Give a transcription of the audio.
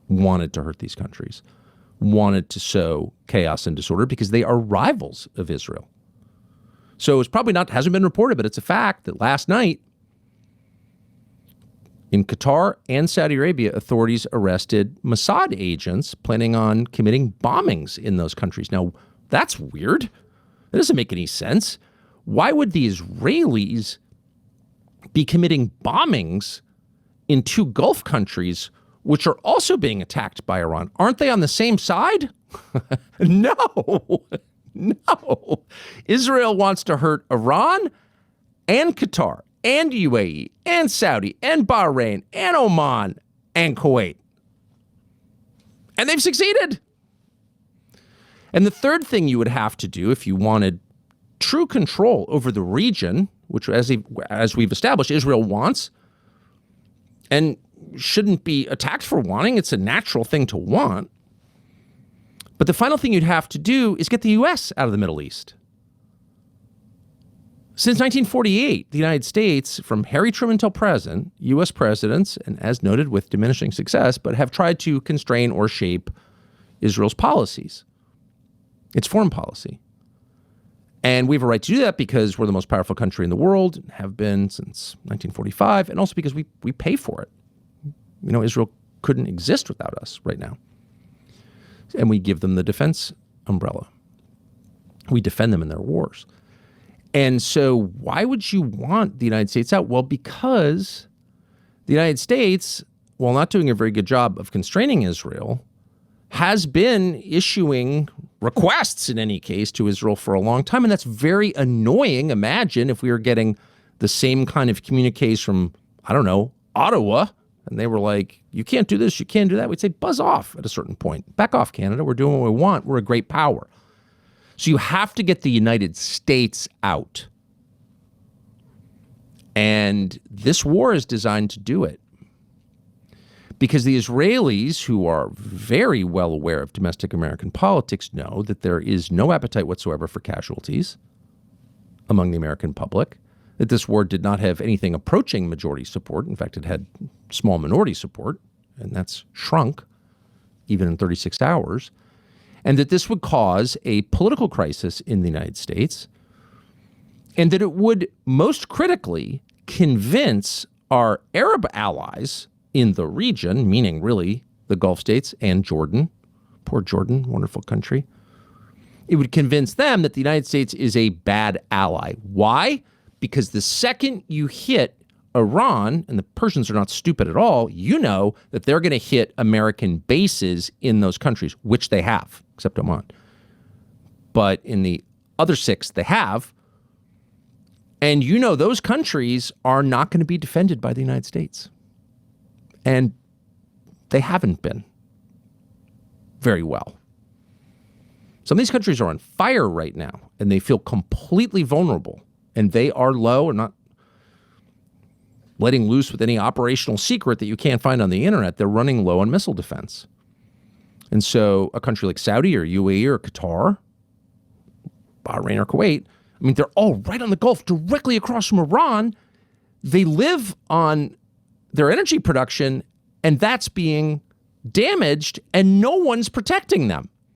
wanted to hurt these countries, wanted to sow chaos and disorder because they are rivals of Israel. So it's probably hasn't been reported, but it's a fact that last night in Qatar and Saudi Arabia, authorities arrested Mossad agents planning on committing bombings in those countries. Now, that's weird. That doesn't make any sense. Why would the Israelis be committing bombings in two Gulf countries, which are also being attacked by Iran? Aren't they on the same side? No. Israel wants to hurt Iran and Qatar and UAE and Saudi and Bahrain and Oman and Kuwait. And they've succeeded. And the third thing you would have to do if you wanted true control over the region, which as we've established, Israel wants and shouldn't be attacked for wanting. It's a natural thing to want. But the final thing you'd have to do is get the U.S. out of the Middle East. Since 1948, the United States, from Harry Truman till present, U.S. presidents, and as noted with diminishing success, but have tried to constrain or shape Israel's policies, its foreign policy. And we have a right to do that because we're the most powerful country in the world, and have been since 1945, and also because we pay for it. You know, Israel couldn't exist without us right now. And we give them the defense umbrella. We defend them in their wars. And so why would you want the United States out? Well, because the United States, while not doing a very good job of constraining Israel, has been issuing requests in any case to Israel for a long time. And that's very annoying. Imagine if we were getting the same kind of communiques from, I don't know, Ottawa, and they were like, you can't do this, you can't do that. We'd say, buzz off at a certain point. Back off, Canada. We're doing what we want. We're a great power. So you have to get the United States out. And this war is designed to do it. Because the Israelis, who are very well aware of domestic American politics, know that there is no appetite whatsoever for casualties among the American public, that this war did not have anything approaching majority support. In fact, it had small minority support, and that's shrunk even in 36 hours, and that this would cause a political crisis in the United States, and that it would most critically convince our Arab allies in the region, meaning really the Gulf states and Jordan, poor Jordan, wonderful country, it would convince them that the United States is a bad ally. Why? Because the second you hit Iran, and the Persians are not stupid at all, you know that they're going to hit American bases in those countries, which they have, except Oman. But in the other 6, they have. And you know those countries are not going to be defended by the United States. And they haven't been very well. Some of these countries are on fire right now, and they feel completely vulnerable. And they are low and not letting loose with any operational secret that you can't find on the internet. They're running low on missile defense. And so a country like Saudi or UAE or Qatar, Bahrain or Kuwait, I mean, they're all right on the Gulf, directly across from Iran. They live on their energy production, and that's being damaged, and no one's protecting them.